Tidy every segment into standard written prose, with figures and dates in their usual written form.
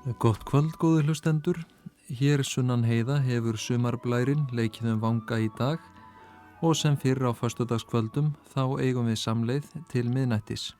Gott kvöld, góðir hlustendur. Hér sunnan heiða hefur sumarblærin leikið vanga í dag og sem fyrr á föstudagskvöldum þá eigum við samleið til miðnættis.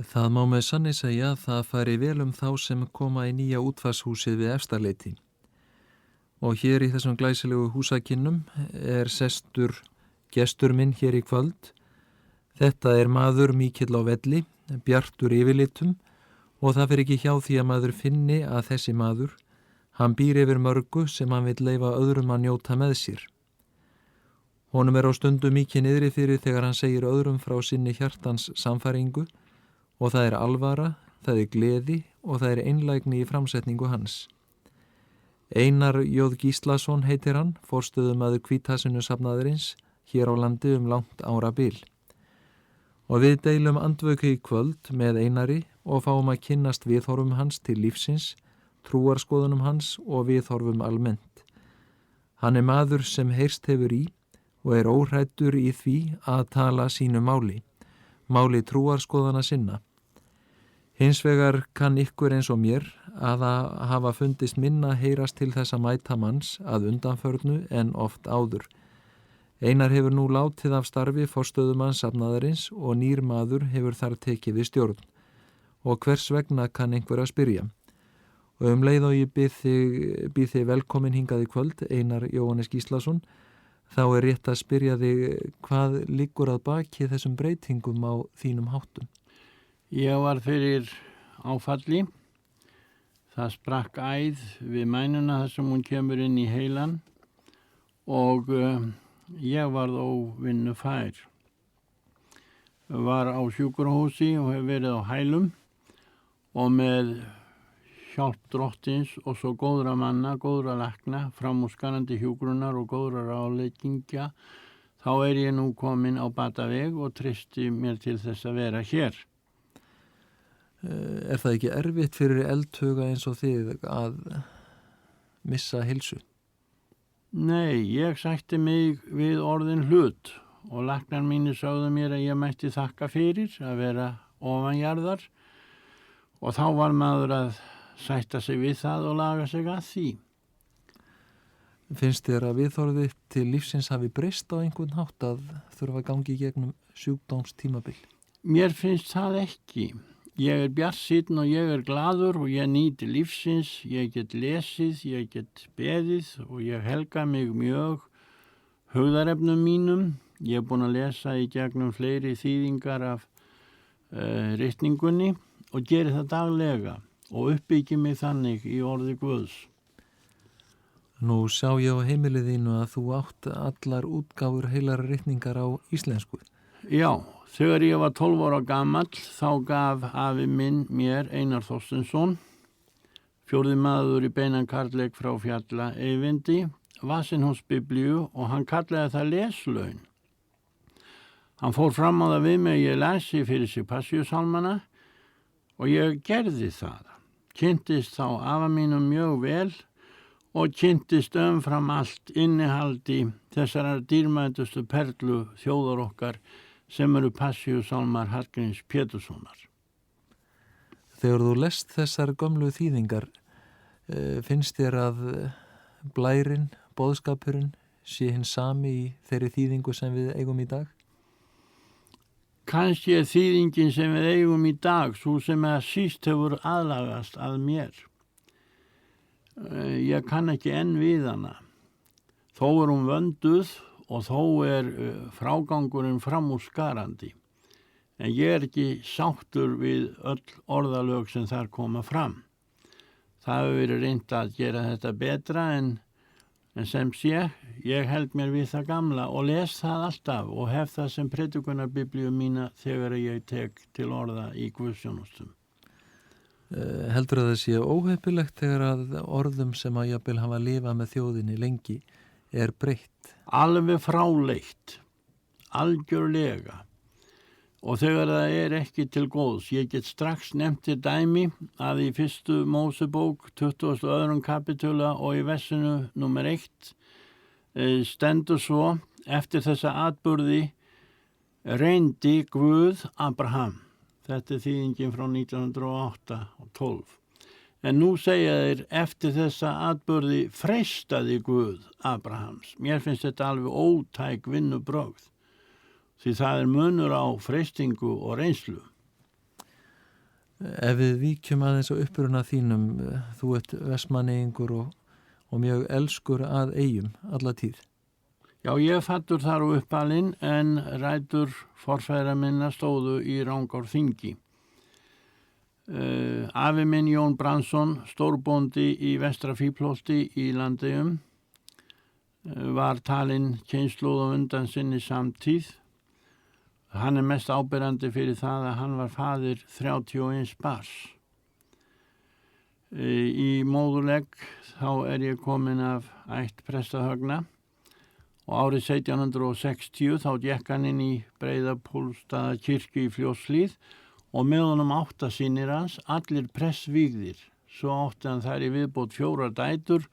Það má með sanni segja að það fari vel þá sem koma í nýja útvarpshúsið við Efstaleiti. Og hér í þessum glæsilegu húsakinnum sestur gestur minn hér í kvöld. Þetta maður mikill á velli, bjartur yfirlitum og það fer ekki hjá því að maður finni að þessi maður, hann býr yfir mörgu sem hann vill leyfa öðrum að njóta með sér. Honum á stundu mikið niðri fyrir þegar hann segir öðrum frá sinni hjartans samfæringu og það alvara, það gleði og það einlægni í framsetningu hans. Einar J. Gíslason heitir hann, forstöðumaður Hvítasunnu-safnaðarins hér á landi langt árabil. Og við deilum andvöku í kvöld með Einari og fáum að kynnast viðhorfum hans til lífsins, trúarskoðunum hans og viðhorfum almennt. Hann maður sem heyrst hefur í og óhræddur í því að tala sínu máli trúarskoðana sinna. Hins vegar kann ykkur eins og mér að hafa fundist minna heyrast til þessa mæta manns að undanförnu en oft áður. Einar hefur nú látið af starfi forstöðumanns safnaðarins og nýr maður hefur þar tekið við stjórn. Og hvers vegna kann einhver að spyrja. Og leið og ég býð þig velkomin hingað í kvöld, Einar Jóhannes Gíslason, þá rétt að spyrja þig hvað liggur að baki þessum breytingum á þínum háttum. Ég var fyrir áfalli. Það sprakk æð við mænuna þar sem hún kemur inn í heilan og ég varð óvinnufær. Var á sjúkrahúsi og hef verið á hælum og með hjálp drottins og svo góðra manna, góðra lækna, framúrskarandi hjúkrunar og góðra ráðleggingja, þá ég nú komin á bataveg og treysti mér til þess að vera hér. Það ekki erfitt fyrir eldhuga eins og þið að missa heilsu? Nei, ég sætti mig við orðin hlut og læknar mínir sögðu mér að ég mætti þakka fyrir að vera ofanjarðar og þá var maður að sætta sig við það og laga sig að því. Finnst þér að viðhorfið til lífsins hafi breyst á einhvern hátt að þurfa að gangi í gegnum sjúkdómstímabil? Mér finnst það ekki. Ég bjartsýnn og ég glaður og ég nýti lífsins, ég get lesið, ég get beðið og ég helga mig mjög hugðarefnum mínum. Ég búin að lesa í gegnum fleiri þýðingar af ritningunni og geri það daglega og uppbyggi mig þannig í orði Guðs. Nú sá ég á heimilið þínu að þú átt allar útgáfur heilar ritningar á íslensku. Já, þegar ég var 12 ára gamall þá gaf afi minn mér Einar Þorsteinsson, fjórði maður í beinan karlleik frá Fjalla Eyvindi, Vasinhúsbiblíu og hann kallaði það leslaun. Hann fór fram á það við mig að ég lesi fyrir sig Passíusálmana og ég gerði það. Kynntist þá afa mínum mjög vel og kynntist umfram allt innihaldi þessarar dýrmætustu perlu þjóðar okkar sem Passíusálmar Hallgríms Péturssonar. Þegar þú lest þessar gömlu þýðingar, finnst þér að blærinn, boðskapurinn sé hinn sami í þeirri þýðingu sem við eigum í dag? Kannski þýðingin sem við eigum í dag, svo sem síst hefur aðlagast að mér. Ég kann ekki enn við hana. Þó hún vönduð og þó frágangurinn framúrskarandi. En ég ekki sáttur við öll orðalög sem þar koma fram. Það hefur verið reynt að gera þetta betra en sem sé, ég held mér við það gamla og les það alltaf og hef það sem predikunarbiblíu mína þegar ég tek til orða í guðsþjónustum. Heldur að það sé óheppilegt þegar að orðum sem að jafnvel hafa lifað með þjóðinni lengi breytt? Alveg fráleitt, algjörlega. Og þegar það ekki til góðs, ég get strax nefnt dæmi að í 1. Mósebók 22. kapitula og í versinu nr. 1 stendur svo eftir þessa atburði reyndi Guð Abraham. Þetta þýðingin frá 1908 og 12. En nú segja þeir eftir þessa atburði freistaði Guð Abrahams. Mér finnst þetta alveg ótæk vinnubrögð. Því það munur á freistingu og reynslu. Ef við víkjum aðeins á uppruna þínum, þú ert vestmanningur og mjög elskur að eyjum alla tíð. Já, ég fæddur þar á uppalinn en rætur forfeðra minna stóðu í Rangárþingi. Afi minn Jón Brandsson, stórbóndi í Vestra Fíflholti í Landeyjum, var talinn kynslóð á undan sinni samtíð. Hann mest áberandi fyrir það að hann var faðir 31 barns. Í móðurlegg þá ég komin af ætt prestahögna og árið 1760 þá gekk hann inn í Breiðabólstaða kirkju í Fljótshlíð og með honum 8 synir hans, allir prestsvígðir. Svo átti hann þær í viðbót 4 dætur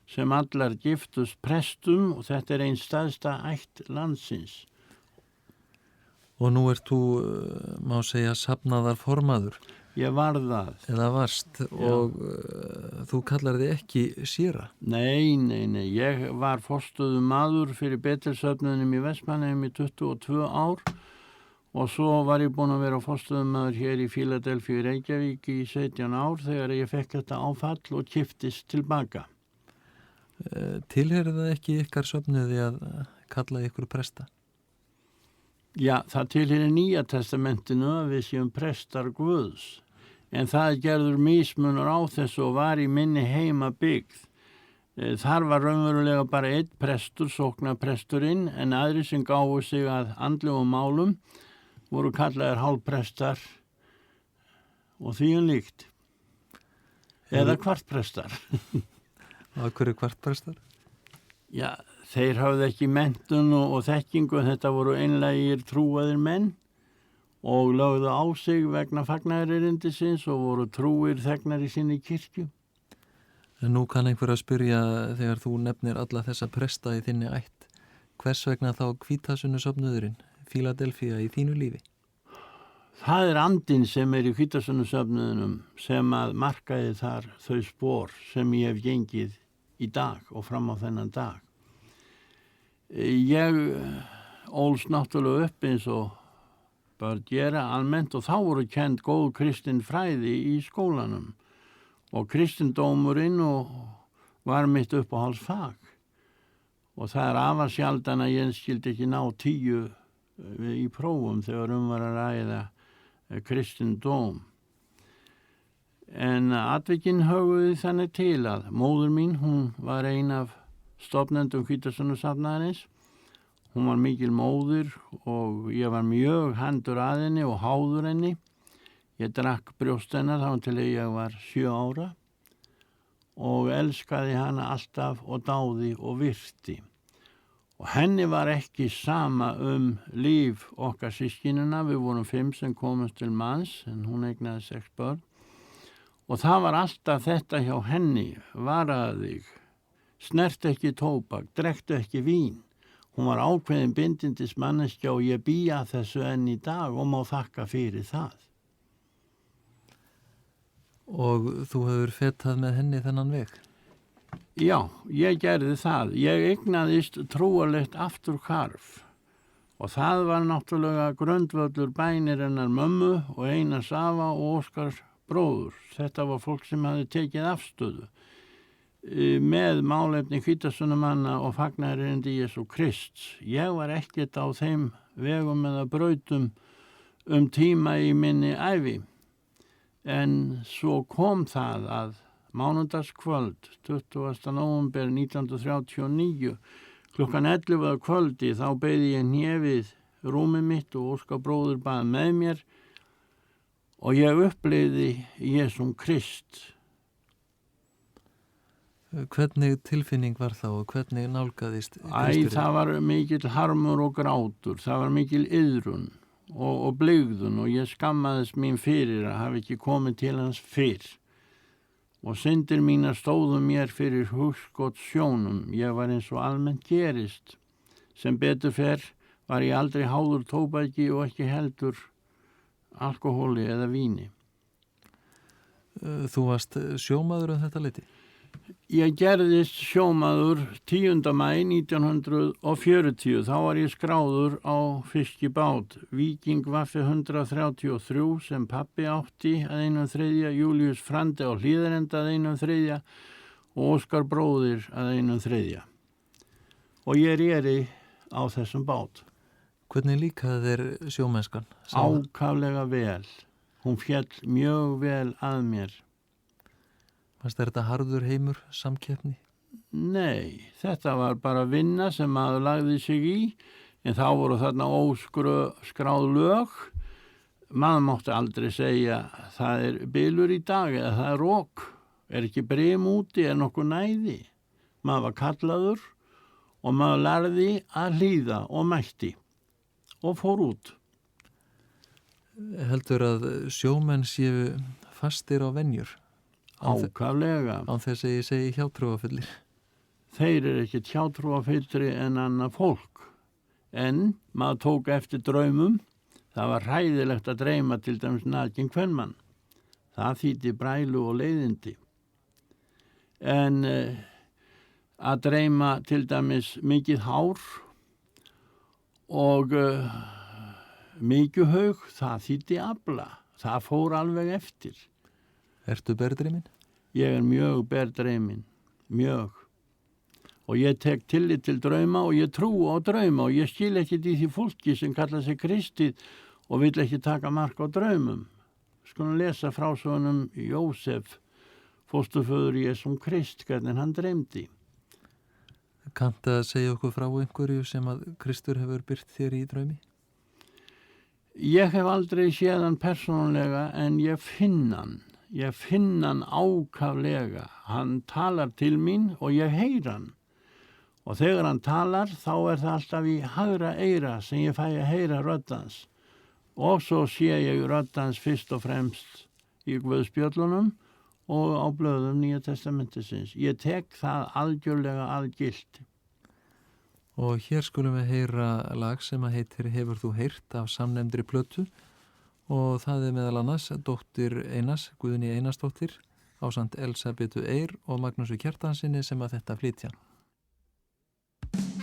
sem allar giftust prestum og þetta ein stærsta ætt landsins. Og nú ert þú, má segja, safnaðar formaður. Ég var það. Eða varst. Já. Og þú kallar þig ekki séra. Nei. Ég var forstöðumaður fyrir Betelsöfnuðinum í Vestmannaeyjum í 22 ár og svo var ég búinn að vera forstöðumaður hér í Fíladelfíu í Reykjavík í 17 ár þegar ég fekk þetta áfall og kiftist tilbaka. Tilheyrði það ekki ykkar söfnuði að kalla ykkur presta? Já, það tilheyrir Nýja testamentinu að við séum prestar Guðs, en það gerður mismunur á þessu og var í minni heima byggð. Þar var raunverulega bara einn prestur, sóknarpresturinn, en aðri sem gáfu sig að andlegum málum voru kallaðir hálfprestar og því líkt. Eða kvartprestar. Af hverju kvartprestar? Já, þeir hafði ekki menntun og þekkingu, þetta voru einlægir trúaðir menn og lögðu á sig vegna fagnaðarerindisins og voru trúir þegnar í sinni kirkju. En nú kann einhver að spyrja þegar þú nefnir alla þessa presta í þinni ætt, hvers vegna þá Hvítasunnuhöfnuðurinn, Fíladelfía í þínu lífi? Það andinn sem í Hvítasunnuhöfnuðinum sem að markaði þar þau spor sem ég hef gengið í dag og fram á þennan dag. Ég ólst náttúrulega upp eins og börn gera almennt og þá voru kennd góð kristin fræði í skólanum og kristindómurinn var mitt uppáhaldsfag og það afar sjaldan að ég skildi ekki ná 10 í prófum þegar var að ræða kristindóm. En atvikin höguði þannig til að móður mín, hún var ein af stofnendum Hvítasunnuhöfnuðarins. Hún var mikil móðir og ég var mjög handur að henni og háður henni. Ég drakk brjóst hennar þá til ég var 7 ára og elskaði hana alltaf og dáði og virti. Og henni var ekki sama líf okkar systkinina, við vorum 5 sem komumst til manns en hún eignaði 6 börn. Og það var alltaf þetta hjá henni, varaðu þig, snert ekki tóbak, drekktu ekki vín. Hún var ákveðin bindindis manneskja og ég bý að þessu enn í dag og má þakka fyrir það. Og þú hefur fetað með henni þennan veg? Já, ég gerði það. Ég eignaðist trúarlegt afturhvarf og það var náttúrulega grundvöllur bænir hennar mömmu og Einars afa og Óskar bróður. Þetta var fólk sem hafði tekið afstöðu. með málefni hvítasunnumanna og fagnaðarerindi Jesú Krists. Ég var ekkert á þeim vegum eða brautum tíma í minni ævi. En svo kom það að mánudagskvöld, 20. nóvember 1939, klukkan 11 að kvöldi, þá beið ég hnefið rúmið mitt og Óskar bróðir bað með mér og ég upplifði Jesúm Krist. Hvernig tilfinning var þá og hvernig nálgaðist Kristurinn? Það var mikill harmur og grátur, það var mikill iðrun og blygðun og ég skammaðist mín fyrir að hafa ekki komið til hans fyrr. Og syndir mínar stóðu mér fyrir hugskot sjónum. Ég var eins og almennt gerist. Sem betur fer var ég aldrei háður tóbaki og ekki heldur alkohóli eða víni. Þú varst sjómaður þetta leyti? Ég gerðist sjómaður 10. maí 1940. Þá var ég skráður á fiskibát Víking Vaffi 133 sem pappi átti að 1/3, Július Frandi á Hlíðarenda að 1/3 og Óskar bróðir að 1/3. Og ég réri á þessum bát. Hvernig líkaði þér sjómennskan? Ákaflega vel. Hún féll mjög vel að mér. Fannst þetta harður heimur, samkeppni? Nei, þetta var bara vinna sem maður lagði sig í, en þá voru þarna óskráð lög. Maður mátti aldrei segja það bylur í dag eða það rók, ekki brim úti, nokkuð næði. Maður var kallaður og maður lærði að hlýða og mætti og fór út. Heldur að sjómenn séu fastir á venjur? Ákaflega. Án þess að ég segi hjátrúafullir. Þeir ekki hjátrúafyllri en annað fólk. En maður tók eftir draumum. Það var hræðilegt að dreyma til dæmis nakinn kvenmann. Það þýddi brælu og leiðindi. En að dreyma til dæmis mikið hár og mikið haug, það þýddi afla. Það fór alveg eftir. Ertu berdreyminn? Ég mjög berdreyminn, mjög. Og ég tek tillit til drauma og ég trú á drauma og ég skil ekkert í því fólki sem kalla sig kristið og vill ekki taka mark á draumum. Skulum lesa frásögunum Jósef, fósturföður Jesúm Krist, hvernig hann dreymdi. Kanntu að segja okkur frá einhverju sem að Kristur hefur byrt þér í draumi? Ég hef aldrei séð hann persónulega en ég finn hann. Ég finn hann ákaflega. Hann talar til mín og ég heyr hann. Og þegar hann talar þá það alltaf í hægra eyra sem ég fæ að heyra rödd hans. Og svo sé ég rödd hans fyrst og fremst í Guðspjöllunum og á blöðum Nýja testamentisins. Ég tek það algjörlega algilt. Og hér skulum við heyra lag sem að heitir Hefur þú heyrt af samnefndri plötu og það meðal annars dóttir Einars, Guðni Einarsdóttir, ásamt Elsabetu Eir og Magnúsu Kjartansinni sem að þetta flytja. Hefur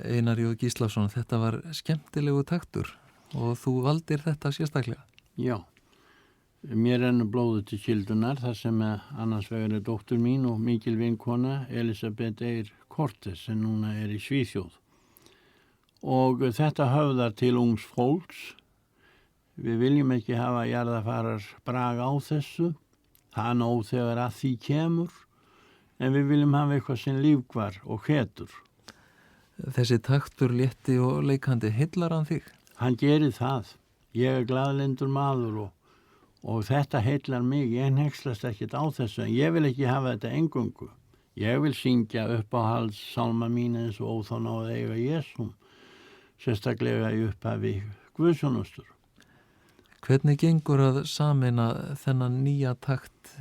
Einar J. Gíslason, þetta var skemmtilegu taktur og þú valdir þetta sérstaklega. Já, mér ennur blóðu til kildunar þar sem annars vegar dóttur mín og mikil vinkona Elisabeth Eir Kortes sem núna í Svíþjóð. Og þetta höfðar til ungs fólks. Við viljum ekki hafa jarðarfarar braga á þessu. Það nóg þegar að því kemur. En við viljum hafa eitthvað sem lífkvar og hvetur. Þessi taktur létti og leikandi, heillar hann þig? Hann gerir það. Ég glaðlyndur maður og þetta heillar mig. Ég hneykslast ekkert á þessu, en ég vil ekki hafa þetta eingöngu. Ég vil syngja uppáhalds sálma mín eins og óþá náð eiga Jesúm, sérstaklega í upphafi Guðsjónustur. Hvernig gengur að sameina þennan nýja takt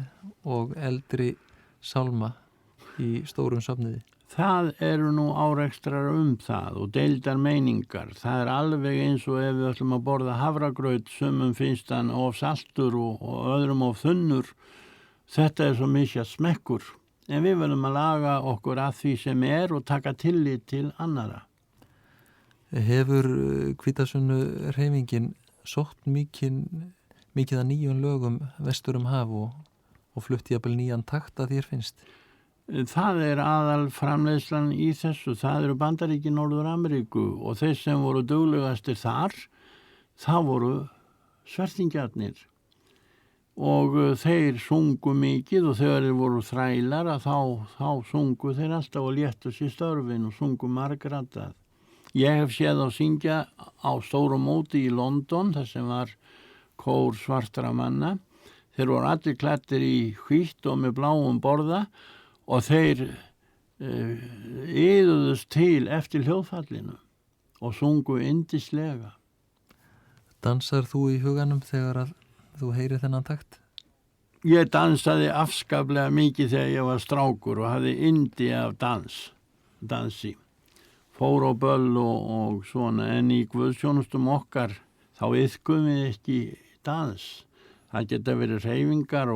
og eldri sálma í stórum safniði? Það eru nú árekstrar það og deildar meiningar. Það alveg eins og ef við ætlum að borða havragraut, sumum finnst hann of saltur og öðrum of þunnur. Þetta svo misjað smekkur, en við verðum að laga okkur að því sem og taka tillit til annara. Hefur Hvítasunnu hreyfingin sótt mikið að nýjum lögum vestur haf og flutti jafnvel nýjan takt að þér finnst? Það aðal framleiðslan í þessu, það eru Bandaríki Norður-Ameríku og þeir sem voru duglegastir þar, það voru svertingjarnir og þeir sungu mikið og þegar þeir voru þrælar að þá sungu þeir alltaf og léttu sér störfin og sungu margraddað. Ég hef séð á syngja á stóru móti í London, þar sem var kór svartra manna. Þeir voru allir klæddir í hvítt og með bláum borða og þeir yðuðust til eftir hljóðfallinu og sungu yndislega. Dansar þú í huganum þegar að þú heyrir þennan takt? Ég dansaði afskaplega mikið þegar ég var strákur og hafði yndi af dansi. Fór á böll og svona, en í guðsjónustum okkar þá iðkum við ekki dans. Það geta verið hreyfingar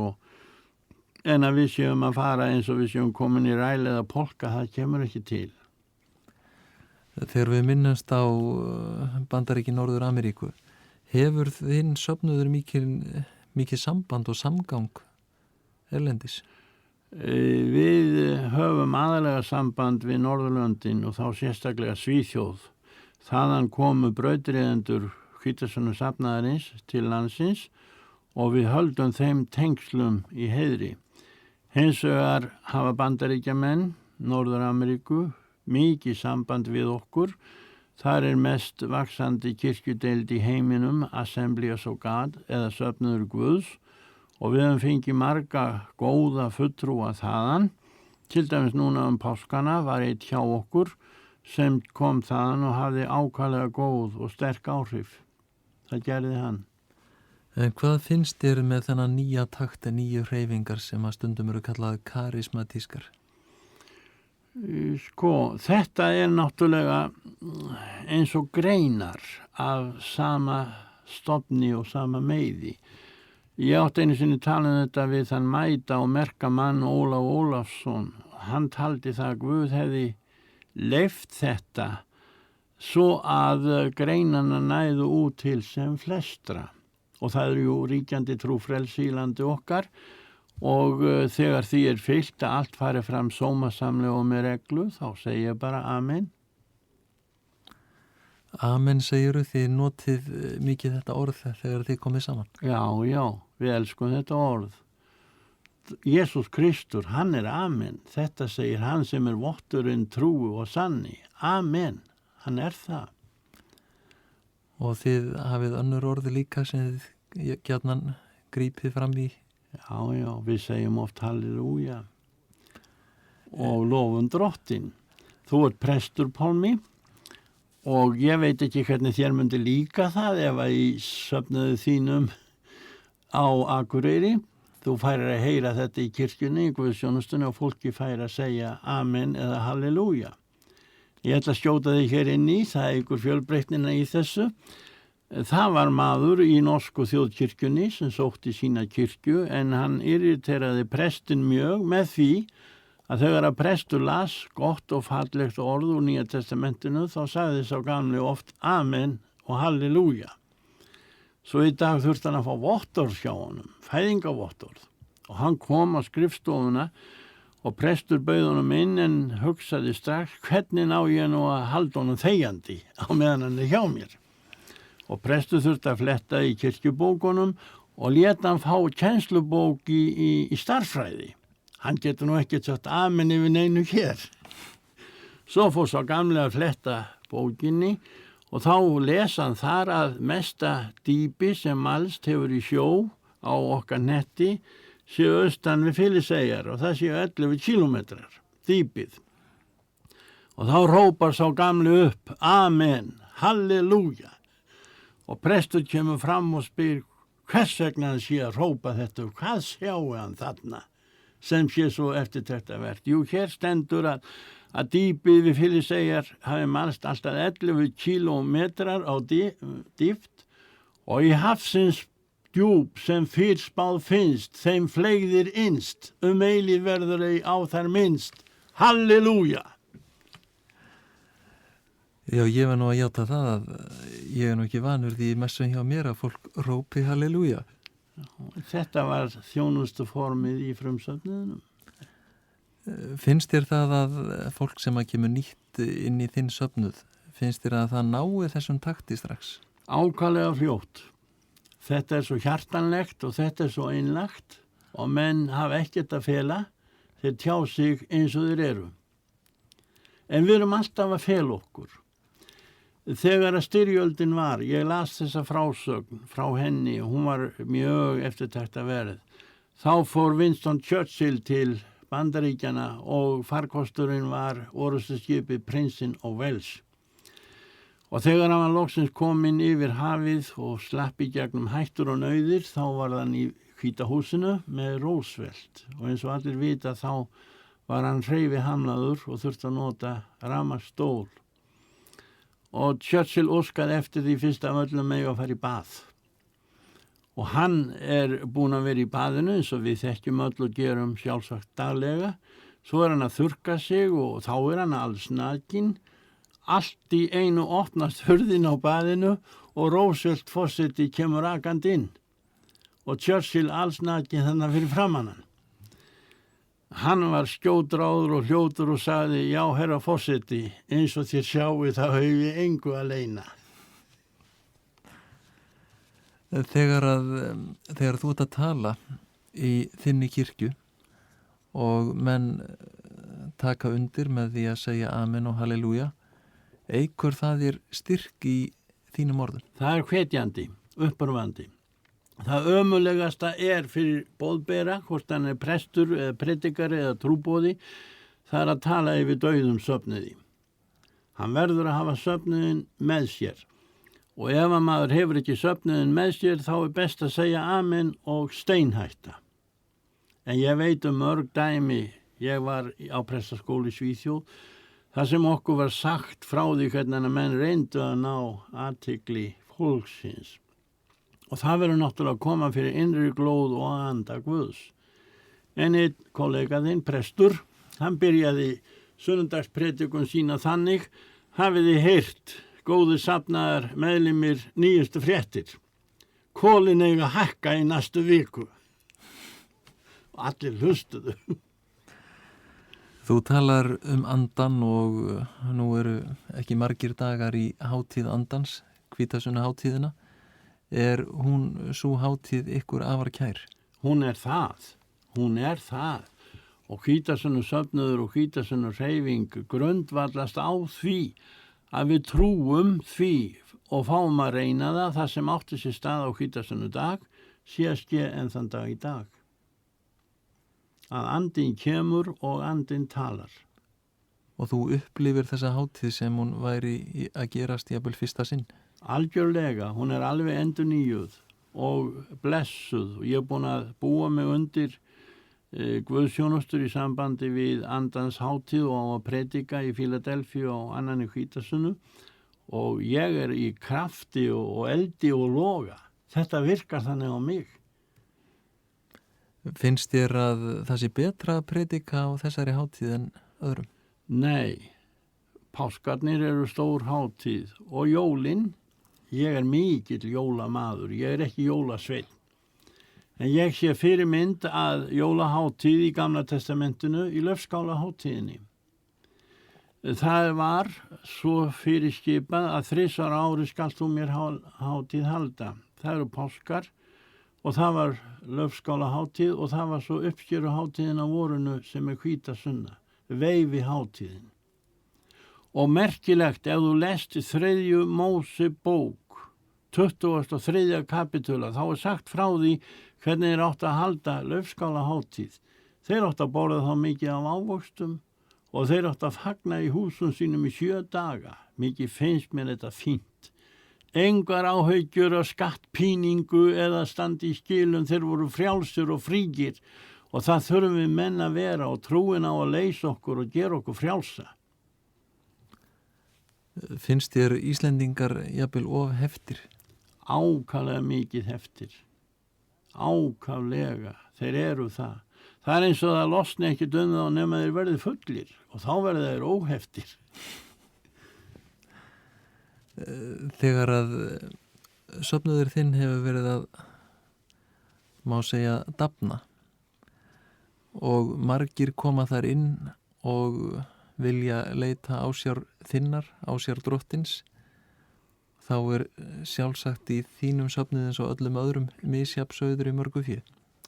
en að við séum að fara eins og við séum komin í ræl eða polka, það kemur ekki til. Þegar við minnast á Bandaríki Norður-Ameríku, hefur þinn söfnuður mikið samband og samgang erlendis? Við höfum aðalega samband við Norðurlöndin og þá sérstaklega Svíþjóð. Þaðan komu brautryðendur Hvítasunnu safnaðarins til landsins og við höldum þeim tengslum í heiðri. Hins vegar hafa Bandaríkjamenn Norður-Ameríku mikið samband við okkur. Þar mest vaxandi kirkjudeild í heiminum, Assemblies of God eða söfnuður Guðs, og við höfum fengið marga góða fulltrúa þaðan. Til dæmis núna páskana var eitt hjá okkur sem kom þaðan og hafði ákaflega góð og sterk áhrif. Það gerði hann. En hvað finnst þér með þennan nýja takt, nýju hreyfingar sem að stundum eru kallað karismatískar? Þetta náttúrulega eins og greinar af sama stofni og sama meiði. Ég átti einu sinni talað þetta við þann mæta og merka mann Ólaf Ólafsson. Hann taldi það að Guð hefði leyft þetta svo að greinana næðu út til sem flestra. Og það jú ríkjandi trúfrelsi í landi okkar og þegar því fylgt að allt fari fram sómasamlega og með reglu, þá segi ég bara amen. Amen segiru, þið notið mikið þetta orð þegar þið komið saman. Já, við elskum þetta orð. Jesús Kristur, hann amen. Þetta segir hann sem votturinn trúi og sanni. Amen, hann það. Og þið hafið önnur orði líka sem þið gjarnan grípið fram í? Já, við segjum oft halleluja og lofum drottin. Þú prestur, Pálmi, og ég veit ekki hvernig þér myndi líka það ef að í söfnuðu þínum á Akureyri. Þú færir að heyra þetta í kirkjunni, í guðsjónustunni og fólki færir að segja amen eða halleluja. Ég ætla að skjóta þig hér inn í, það ykkur fjölbreytnina í þessu. Það var maður í norsku þjóðkirkjunni sem sótti sína kirkju en hann irriteraði prestin mjög með því að þegar að prestur las gott og fallegt orð úr Nýja testamentinu þá sagði sá gamli oft amen og halleluja. Svo í dag þurfti hann að fá vottorð hjá honum, fæðingavottorð, og hann kom á skrifstofuna og prestur bauð honum inn en hugsaði strax hvernig ná ég nú að halda honum þegjandi á meðan hann hjá mér. Og prestur þurfti að fletta í kirkjubókunum og leta hann fá kennslubók í starffræði. Hann getur nú ekki sagt amen yfir neinu hér. Svo fór sá gamli að fletta bókinni og þá lesa hann þar að mesta dýpi sem mælst hefur í sjó á okkar netti séu austan við Filippseyjar og það séu 11 kílómetrar dýpið. Og þá hrópar sá gamli upp, amen, halleluja. Og prestur kemur fram og spyr hvers vegna hann sé að hrópa þetta og hvað sjáu hann þarna sem sé svo eftirtektavert. Jú, hér stendur að dýpið við Filippseyjar hafi mælst alltaf 11 kílómetrar á dýpt og í hafsins djúp sem fyrr spáð finnst, þeim fleygðir innst, eilífð verður ei á þær minnst. Halleluja! Já, ég var nú að játa það að ég er nú ekki vanur því messum hjá mér að fólk rópi halleluja. Þetta var þjónustu formið í frumsöfniðinum. Finnst þér það að fólk sem að kemur nýtt inn í þinn söfnuð, finnst þér að það nái þessum takti strax? Ákaflega fljótt. Þetta er svo hjartanlegt og þetta er svo einlagt og menn hafa ekkert að fela, þeir tjá sig eins og þeir eru. En við erum alltaf að fela okkur. Þegar að styrjöldin var, ég las þessa frásögn frá henni og hún var mjög eftirtektarverð. Þá fór Winston Churchill til Bandaríkjana og farkosturinn var orrustuskipið Prinsinn og Wales. Og þegar hann var loksins kominn yfir hafið og slapp í gegnum hættur og nauðir, þá var hann í Hvíta húsinu með Roosevelt. Og eins og allir vita þá var hann hreyfihamlaður og þurfti að nota rafmagnsstól. Og Churchill óskaði eftir því fyrst af öllum megi að fara í bað. Og hann er búinn að vera í baðinu eins og við þekkjum öll og gerum sjálfsagt daglega. Svo er hann að þurrka sig og þá er hann alls nakinn. Allt í einu opnast hurðin á baðinu og Roosevelt forseti kemur akandi inn. Og Churchill alls nakinn þannig fyrir framan hann. Hann var skjótráður og hljótur og sagði, já, herra forseti, eins og þér sjáu þá hef ég engu að leyna. Þegar þú ert að tala í þinni kirkju og menn taka undir með því að segja amen og halleluja, eykur það þér styrk í þínum orðum? Það er hvetjandi, uppörvandi. Það ömulegasta er fyrir boðbera, hvort hann er prestur eða predikari eða trúboði, það er að tala yfir dauðum söfnuði. Hann verður að hafa söfnuðin með sér. Og ef að maður hefur ekki söfnuðin með sér, þá er best að segja amen og steinhætta. En ég veit mörg dæmi, ég var á prestaskóla í Svíþjóð, þar sem okkur var sagt frá því hvernig menn reyndu að ná athygli fólksins. Og það verður náttúrulega að koma fyrir innri glóð og anda Guðs. En einn kollega þinn, prestur, hann byrjaði sunnudagspredikun sína þannig, hafið þið heyrt, góðu safnaðar meðlimir nýjustu fréttir. Kólin eiga að hækka í næstu viku. Og allir hlustuðu. Þú talar andan og nú eru ekki margir dagar í hátíð andans, hvítasunnuhátíðina. Er hún sú hátíð ykkur afar kær? Hún er það. Og hvítasunnursöfnuður og hvítasunnurshreyfing grundvallast á því að við trúum því og fáum að reyna það sem átti sér stað á hvítasunnudag sé að ske enn þann dag í dag. Að andinn kemur og andinn talar. Og þú upplifir þessa hátíð sem hún væri að gerast jafnvel fyrsta sinn? Algjörlega, hún er alveg endurnýjuð og blessuð og ég er búin að búa mig undir guðsþjónustur í sambandi við andans hátíð og að predika í Fíladelfíu og annan í Hvítasunnu og ég er í krafti og eldi og loga. Þetta virkar þannig á mig. Finnst þér að það sé betra að predika á þessari hátíð en öðrum? Nei, páskarnir eru stór hátíð og jólin, ég er mikill jólamaður, ég er ekki jólasveinn. En ég sé fyrirmynd að jólahátíð í Gamla testamentinu í Laufskálahátíðinni. Það var svo fyrirskipað að 3 ári skalt þú mér hátíð halda. Það eru páskar og það var Laufskálahátíð og það var svo uppskeruhátíðin á vorinu sem er hvítasunna, veifihátíðin. Og merkilegt ef þú lest 3. Mósebók, 23. kapitula, þá er sagt frá því hvernig þeir áttu að halda Laufskálahátíð. Þeir áttu að borða þá mikið af ávöxtum og þeir áttu að fagna í húsum sínum í 7 daga. Mikið finnst mér þetta fínt. Engar áhyggjur af skattpíningu eða standi í skilum, þeir voru frjálsir og frígir og það þurfum við menn að vera og trúin á að leysa okkur og gera okkur frjálsa. Finnst þér Íslendingar jafnvel of heftir? Ákaflega mikið heftir. Ákaflega, þeir eru það. Það er eins og það losni ekki þá nema þeir verði fullir og þá verði þeir óheftir. Þegar að söfnuður þinn hefur verið að, má segja, dafna og margir koma þar inn og vilja leita ásjár þinnar, ásjár drottins, þá er sjálfsagt í þínum söfnuð eins og öllum öðrum misjafnsauður í mörgu fé.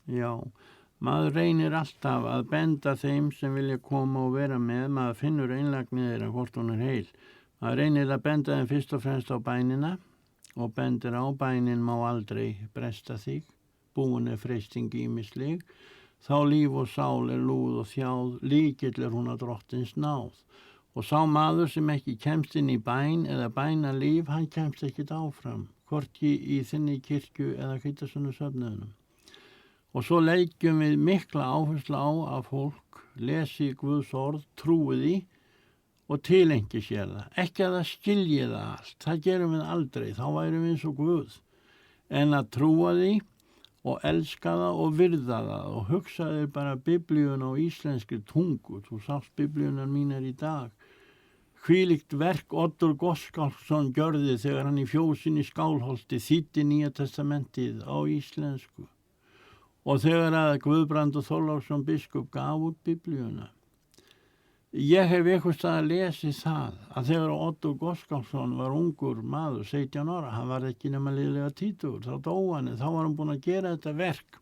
Já, maður reynir alltaf að benda þeim sem vilja koma og vera með, maður finnur einlægni þeirra hvort hún er heil. Maður reynir að benda þeim fyrst og fremst á bænina og bendir á bænin má aldrei bresta þig, búin er freisting ýmisleg, þá líf og sál er lúð og þjáð, líkill er hún að drottins náð. Og sá maður sem ekki kemst inn í bæn eða bænalíf, hann kemst ekkit áfram, hvorki í þinni kirkju eða hvítasunnu söfnuðunum. Og svo leikjum við mikla áherslu á að fólk lesi Guðs orð, trúi því og tilengi sér það. Ekki að það skilji það allt, það gerum við aldrei, þá værum við eins og Guð. En að trúa því og elska það og virða það og hugsa þér bara biblíun á íslenskri tungu. Þú sást biblíunar mínar í dag. Hvílíkt verk Oddur Gottskálksson gjörði þegar hann í fjósin í Skálholti þýddi Nýja testamentið á íslensku. Og þegar að Guðbrandur Þorláksson biskup gaf út biblíuna. Ég hef eitthvað að lesi það að þegar Oddur Gottskálksson var ungur maður, 17 ára, hann var ekki nema liðlega 20, þá dó hann, þá var hann búin að gera þetta verk.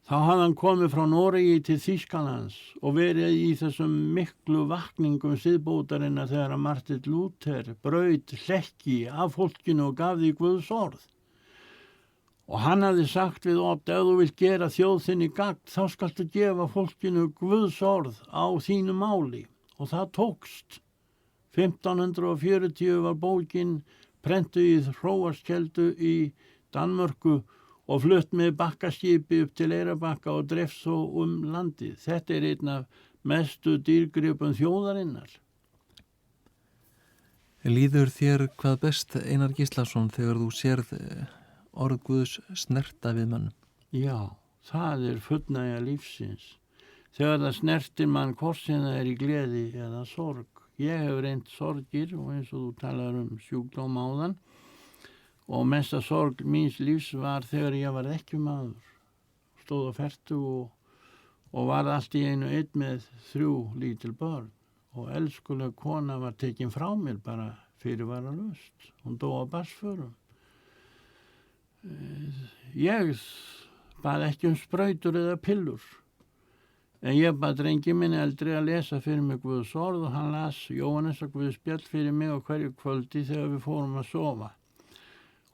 Þá hafði hann komið frá Noregi til Þýskalands og verið í þessum miklu vakningum siðbótarinnar þegar að Martin Luther braut hlekki af fólkinu og gaf því Guðs orð. Og hann hafði sagt við Odd, ef þú vilt gera þjóð þinni gagn, þá skaltu gefa fólkinu Guðs orð á þínu máli. Og það tókst. 1540 var bókin prentuð í Hróarskeldu í Danmörku og flutt með bakkaskipi upp til Eyrarbakka og dreifst svo landið. Þetta er einn af mestu dýrgripum þjóðarinnar. Líður þér hvað best, Einar Gíslason, þegar þú sérð orð Guðs snerta við mannum? Já, það er fullnægja lífsins. Þegar það snertir mann hvort sem það er í gleði eða sorg. Ég hef reynt sorgir og eins og þú talar sjúkdóm áðan og mesta sorg míns lífs var þegar ég var ekki maður. Stóð á fertugu og var allt í einu einn með 3 lítil börn og elskuleg kona var tekin frá mér bara fyrirvaralaust. Hún dó á barnsförum. Ég bað ekki sprautur eða pillur. En ég bað drengi minn eldri að lesa fyrir mig Guðs orð og hann las Jóhannesar Guðs spjall fyrir mig á hverju kvöldi þegar við fórum að sofa.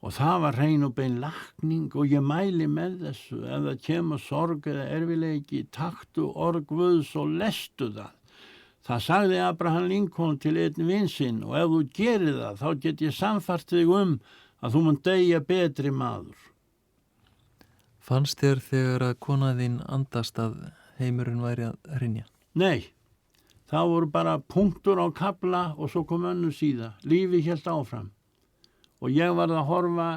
Og það var hrein og bein lækning og ég mæli með þessu. Ef það kemur sorg eða erfileiki, taktu orð Guðs og lestu það. Það sagði Abraham Lincoln til einn vin sinn og ef þú gerir það, þá get ég sannfært þig að þú mun deyja betri maður. Fannst þér þegar að kona þín andast að heimurinn væri að hrynja? Nei, það voru bara punktur á kafla og svo kom önnur síða. Lífið hélt áfram. Og ég varð að horfa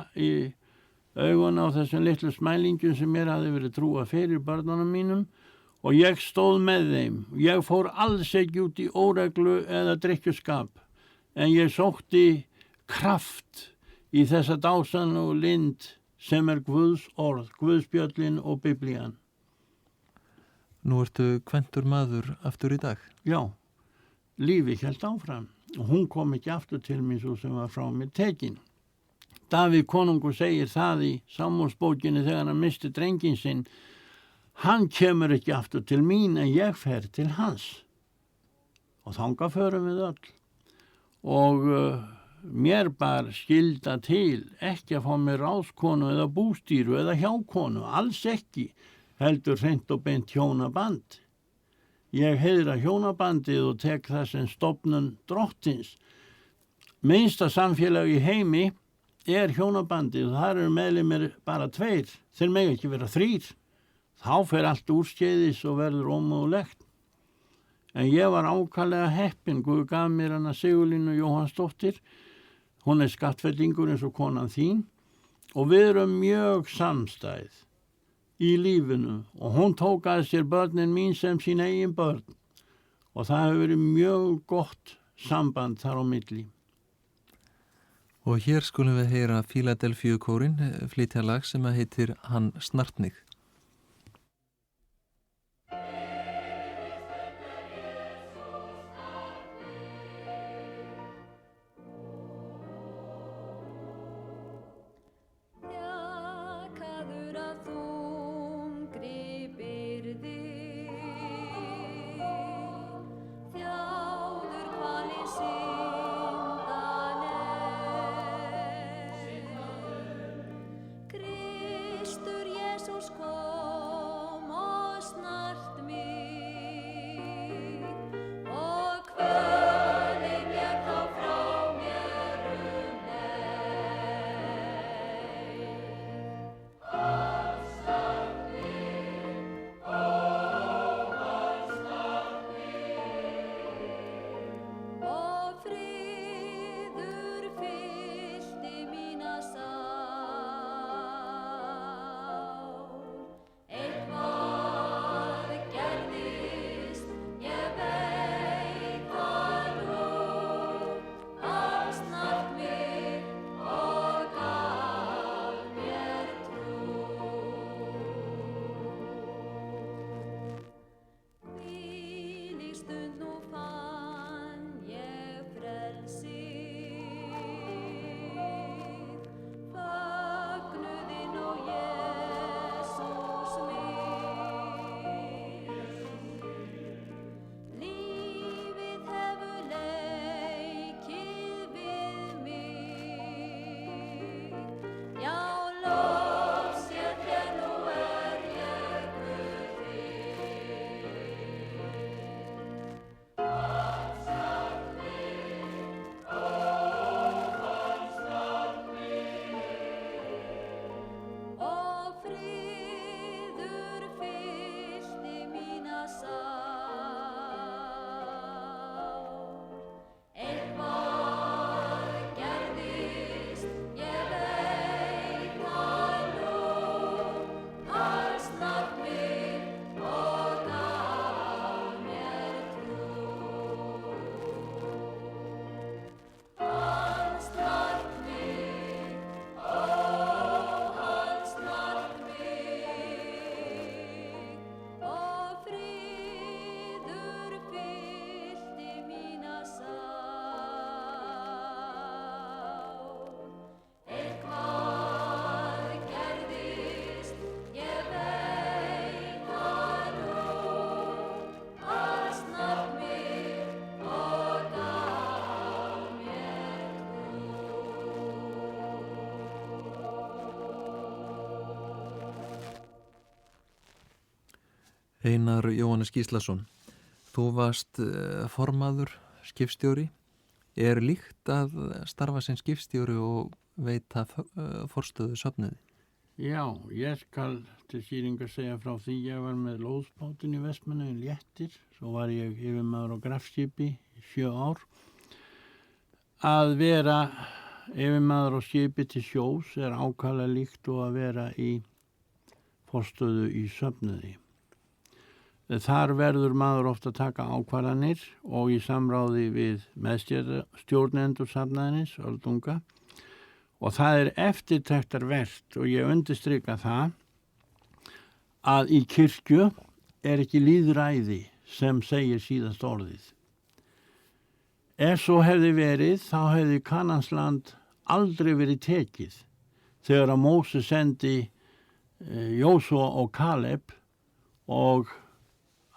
augun á þessum litlu smælingjum sem mér hafði verið trúa fyrir börnunum mínum og ég stóð með þeim. Ég fór alls ekki út í óreglu eða drykkjuskap, en ég sótti kraft í þessa dásan og lind sem Guðs orð, Guðspjöllin og Biblían. Nú ertu kventur maður aftur í dag. Já, lífi hélt áfram og hún kom ekki aftur til mín svo sem var frá mér tekin. Davíð konungur segir það í Sámsbókinni þegar hann misti drenginn sinn: hann kemur ekki aftur til mín en ég fer til hans. Og þangað förum við öll. Og mér bar skylda til ekki að fá mér ráðskonu eða bústýru eða hjákonu, alls ekki, heldur hreint og beint hjónaband. Ég heiðra hjónabandið og tek það sem stofnun drottins. Minnsta samfélag í heimi er hjónabandið og þar eru meðlimir bara 2, þeir mega ekki vera 3. Þá fer allt úrskeiðis og verður ómögulegt. En ég var ákaflega heppin, Guð gaf mér hana Sigurlínu Jóhannsdóttir, hún er skattfellingur eins og konan þín og við erum mjög samstæð í lífinu og hún tók að sér börnin mín sem sín eigin börn og það hefur verið mjög gott samband þar á milli. Og hér skulum við heyra Fíladelfíu kórin flytja lag sem að heitir Hann snart mig. Einar Jóhannes Gíslason, þú varst formaður, skipstjóri. Er líkt að starfa sem skipstjóri og veita forstöðu söfnuði? Já, ég skal til skýringar segja frá því ég var með lóðsbátinn í Vestmannaeyjum léttir, svo var ég yfirmaður á grafskipi í 7 ár. Að vera yfirmaður á skipi til sjós er ákala líkt og að vera í forstöðu í söfnuði. Þar verður maður ofta að taka ákvarðanir og í samráði við meðstjórnendur safnaðarins, öldunga, og það er eftirtektarvert og ég undirstrika það að í kirkju er ekki lýðræði sem segir síðast orðið. Ef svo hefði verið, þá hefði Kanansland aldrei verið tekið þegar að Móse sendi Jósúa og Kaleb og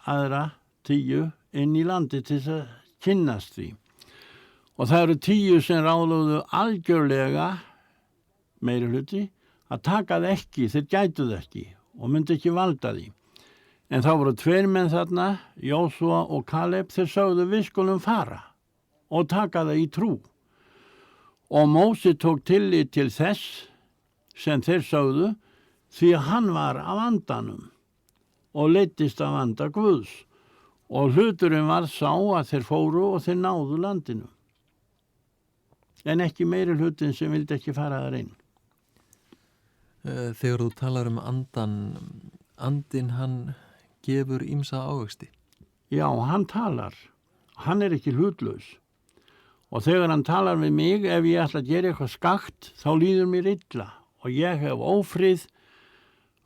aðra 10 inn í landi til þess að kynnast því. Og það eru 10 sem ráðlögðu algjörlega meiri hluti að taka það ekki, þeir gætu það ekki og myndi ekki valda því. En þá voru 2 menn þarna, Jósúa og Kaleb, þeir sögðu við skulum fara og taka það í trú. Og Móse tók tillit til þess sem þeir sögðu því að hann var af andanum og leiddist af anda Guðs og hluturinn var sá að þeir fóru og þeir náðu landinu. En ekki meiri hlutin sem vildi ekki fara þar inn. Þegar þú talar andin hann gefur ýmsa ávexti. Já, hann talar. Hann er ekki hlutlaus. Og þegar hann talar við mig, ef ég ætla að gera eitthvað skakt, þá líður mér illa og ég hef ófrið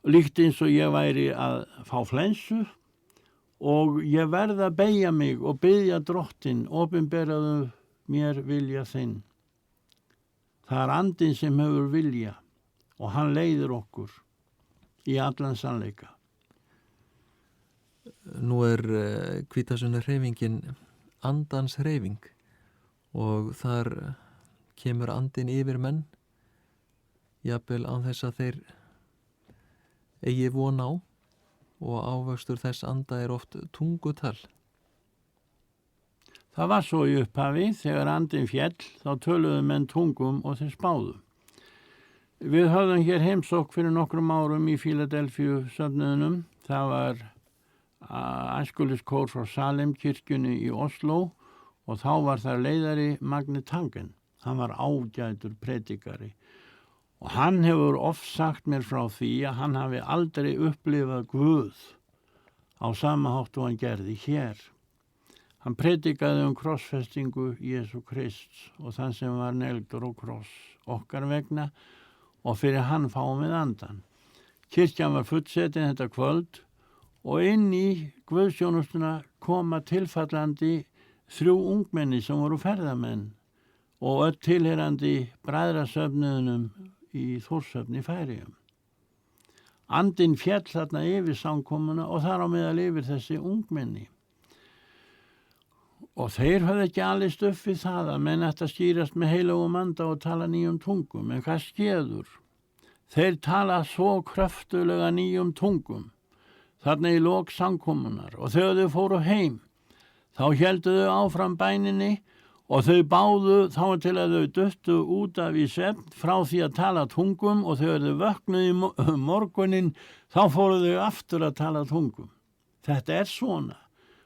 líkt eins og ég væri að fá flensu og ég verð að beygja mig og biðja Drottinn, opinberaðu mér vilja þinn. Það er andinn sem hefur vilja og hann leiðir okkur í allan sannleika. Nú er Hvítasunnu hreyfingin andans hreyfing og þar kemur andinn yfir menn, jafnvel án þess að þeir eigi von á og ávöxtur þess anda er oft tungutal. Það var svo í upphafi, þegar andinn féll, þá töluðu menn tungum og þeir spáðu. Við höfðum hér heimsókn fyrir nokkrum árum í Fíladelfíu söfnuðunum. Það var æskuliskór frá Salemkirkjunni í Oslo og þá var þar leiðari Magni Tangen. Hann var ágætur predikari. Og hann hefur oft sagt mér frá því að hann hafi aldrei upplifað Guð á sama hátt og hann gerði hér. Hann predikaði krossfestingu Jesú Krists og þann sem var negldur á kross okkar vegna og fyrir hann fáum við andan. Kirkjan var fullsetin þetta kvöld og inn í guðsjónustuna koma tilfallandi 3 ungmenni sem voru ferðamenn og öll tilheyrandi bræðrasöfnuðunum í Þórshöfn í Færeyjum. Andinn féll þarna yfir samkomuna og þar á meðal yfir þessi ungmenni. Og þeir höfðu ekki alist upp við það að menn ætti að skýrast með heilögum anda og tala nýjum tungum. En hvað skeður? Þeir tala svo kröftulega nýjum tungum þarna í lok samkomunar og þegar þau fóru heim þá héldu þau áfram bæninni og þau báðu þá til að þau duttu út af í svefn frá því að tala tungum og þegar þau vöknuðu morgunin þá fóru þau aftur að tala tungum. Þetta er svona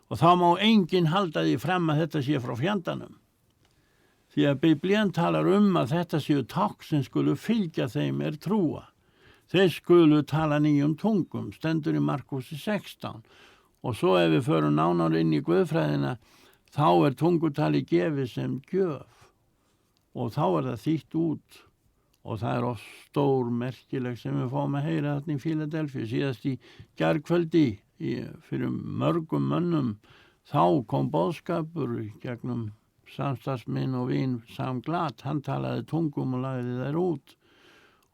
og þá má enginn halda því fram að þetta sé frá fjandanum. Því að Biblían talar að þetta séu tákn sem skulu fylgja þeim trúa. Þeir skulu tala nýjum tungum, stendur í Markusi 16. Og svo ef við förum nánar inn í guðfræðina þá tungutali gefið sem gjöf og þá það þýtt út og það oft stór merkileg sem við fáum að heyra þarna í Fíladelfíu síðast í gærkvöldi fyrir mörgum mönnum þá kom boðskapur gegnum samstarfsminn og vin Sam Glad, hann talaði tungum og lagði þær út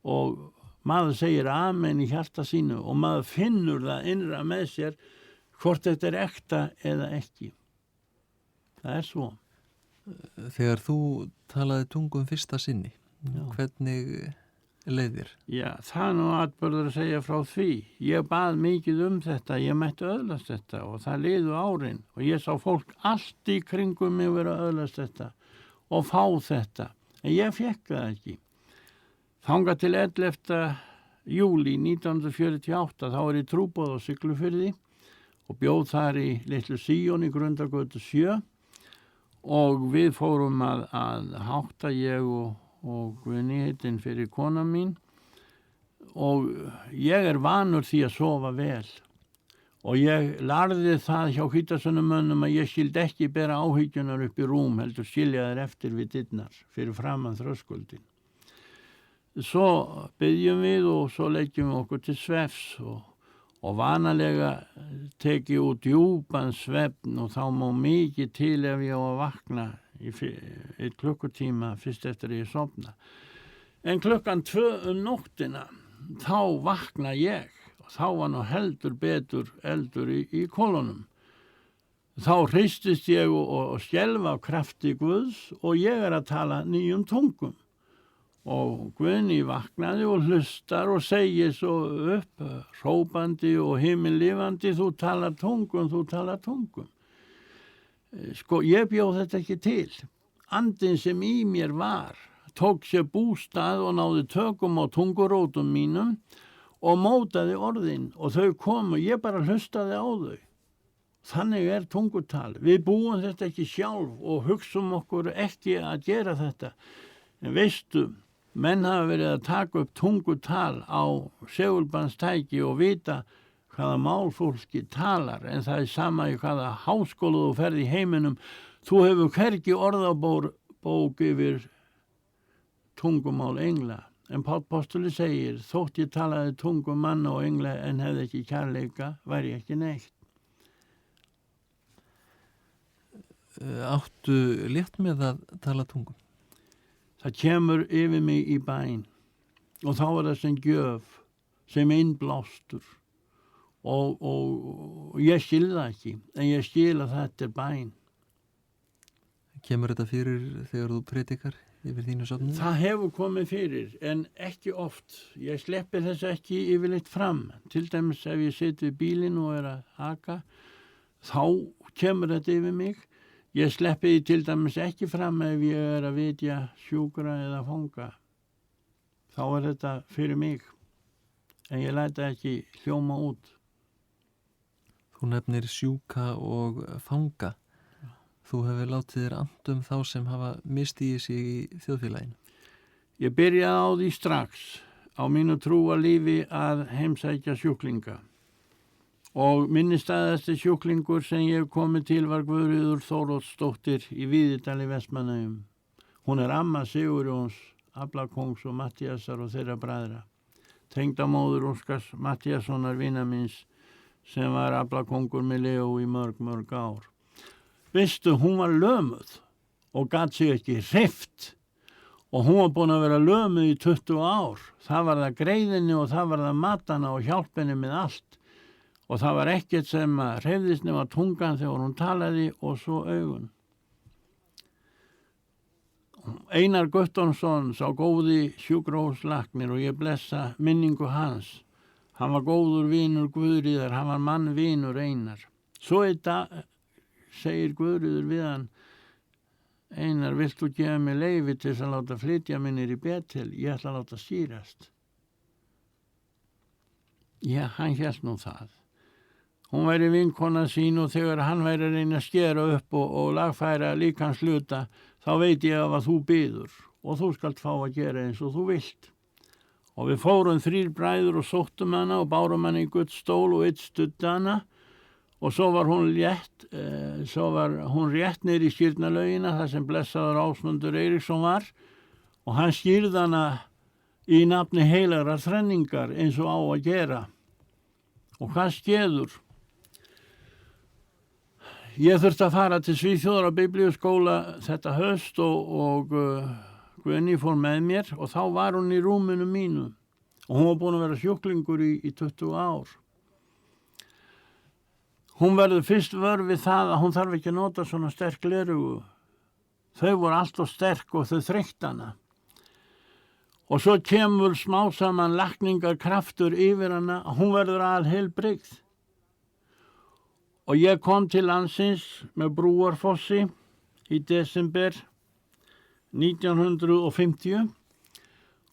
og maður segir amen í hjarta sínu og maður finnur það innra með sér hvort þetta ekta eða ekki. Það er svo. Þegar þú talaði tungum fyrsta sinni, hvernig leiðir? Já, það nú atburður að segja frá því. Ég bað mikið þetta, ég mætti öðlast þetta og það liðu árin og ég sá fólk allt í kringum mig vera að öðlast þetta og fá þetta. En ég fekk það ekki. Þangað til 11. júlí 1948, þá ég trúboð á Siglufirði og bjóð þar í litlu Síón í Grundargötu 7 og við fórum að hátta ég og og Guðni heitin fyrir kona mín og ég vanur því að sofa vel og ég lærði það hjá hvítasunumönnum að ég skildi ekki bera áhyggjunar upp í rúm heldur skilja þær eftir við dyrnar fyrir framan þröskuldin. Svo byggjum við og svo leggjum við okkur til svefs og vanalega teki út djúpan svefn og þá má mikið til ef ég á að vakna í 1 klukkutíma fyrst eftir að ég sofna. En 2:00 nóttina þá vakna ég og þá var nú heldur betur eldur í kolunum. Þá hristist ég og skelf af krafti Guðs og ég að tala 9 tungum. Og Guðni vaknaði og hlustar og segir svo upp, hrópandi og himinlifandi, þú talar tungum, þú talar tungum. Sko, ég bjóð þetta ekki til. Andinn sem í mér var, tók sér bústað og náði tökum á tungurótum mínum og mótaði orðin og þau komu, ég bara hlustaði á þau. Þannig tungutal. Við búum þetta ekki sjálf og hugsum okkur ekki að gera þetta. En veistu, menn hafa verið að taka upp tungutal á segulbandstæki og vita hvaða málfólki talar, en það sama í hvaða háskóla þú ferð í heiminum. Þú hefur hvergi orðabók yfir tungumál engla. En Páll postuli segir, þótt ég talaði tungum manna og engla en hefði ekki kærleika, væri ekki neitt. Áttu létt með að tala tungum? Það kemur yfir mig í bæn og þá það sem gjöf, sem innblástur og ég skil það ekki, en ég skil að þetta bæn. Kemur þetta fyrir þegar þú predikar yfir þínu sofni? Það hefur komið fyrir, en ekki oft. Ég sleppi þess ekki yfirleitt fram. Til dæmis ef ég sit við bílinn og að aka, þá kemur þetta yfir mig. Ég sleppi því til dæmis ekki fram ef ég að vitja sjúkra eða fanga. Þá þetta fyrir mig, en ég læta ekki hljóma út. Þú nefnir sjúka og fanga. Þú hefur látið þér andum þá sem hafa mistið sig í þjóðfélaginu. Ég byrjaði á því strax á mínu trúa lífi að heimsækja sjúklinga. Og minnistæðasti sjúklingur sem ég komið til var Guðríður Þóroddsdóttir í Víðidal í Vestmannaeyjum. Hún amma Sigurjóns, Aflakóngs og Mattíasar og þeirra bræðra. Tengdamóður Óskars Mattíassonar vina míns sem var Aflakóngur með Leó í mörg ár. Veistu, hún var lömuð og gat sig ekki hreyft og hún var búin að vera lömuð í 20 ár. Það var það greiðinni og það var það matana og hjálpinni með allt. Og það var ekkert sem að hreyfðist nema tungan þegar hún talaði og svo augun. Einar Guttormsson sá góði sjúkrahúslæknir og ég blessa minningu hans. Hann var góður vinur Guðríðar, hann var mannvinur Einar. Svo segir Guðríður við hann, Einar, vilt þú gefa mig leyfi til þess að láta flytja minnir í Betel? Ég ætla að láta skýrast. Já, hann hélt nú það. Hún væri vinkona sín og þegar hann væri að reyna að skera upp og lagfæra líkans hluta, þá veit ég að þú biður og þú skalt fá að gera eins og þú vilt. Og við fórum 3 bræður og sóttum hana og bárum hana í Guðs stól og 1 studdi hana og svo var hún rétt niður í skírnarlaugina þar sem blessaður Ásmundur Eiríksson var og hann skýrði hana í nafni heilagrar þrenningar eins og á að gera. Og hvað skeður? Ég þurfti að fara til Svíþjóðar á biblíuskóla þetta haust og Guðni fór með mér og þá var hún í rúminu mínu og hún var búin að vera sjúklingur í 20 ár. Hún verður fyrst vör við það að hún þarf ekki að nota svona sterk gleraugu. Þau voru alltof sterk og þau þreytt hana. Og svo kemur smásaman lækningarkraftur yfir hana að hún verður alheilbrigð. Og ég kom til landsins með Brúarfossi í desember 1950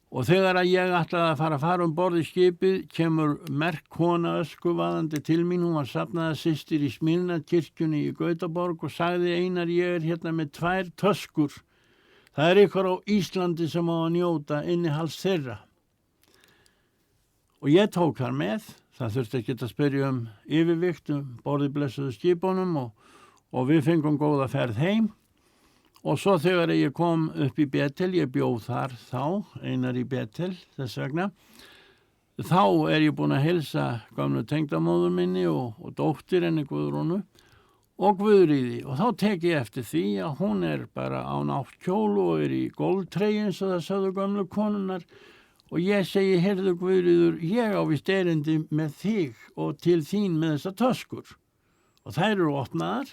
og þegar að ég ætlaði að fara borð í skipið kemur merk kona öskuvaðandi til mín. Hún var safnaðarsystir í Smyrnakirkjunni í Gautaborg og sagði, Einar, ég hérna með 2 töskur. Það ykkur á Íslandi sem á að njóta innihalds þeirra. Og ég tók þar með, það þurfti ekki að spyrja yfirvikt borði blessuðu skipunum og við fengum góða ferð heim. Og svo þegar ég kom upp í Betel, ég bjóð þar þá, Einar í Betel þess vegna, þá ég búin að heilsa gömlu tengdamóður minni og dóttir henni Guðrúnu og Guðríði. Og þá tek ég eftir því að hún bara á náttkjólu og í golftreyju eins og það sögðu gömlu konunnar. Og ég segi, heyrðu Guðríður, ég á víst erindi með þig og til þín með þessa töskur. Og þær eru opnaðar.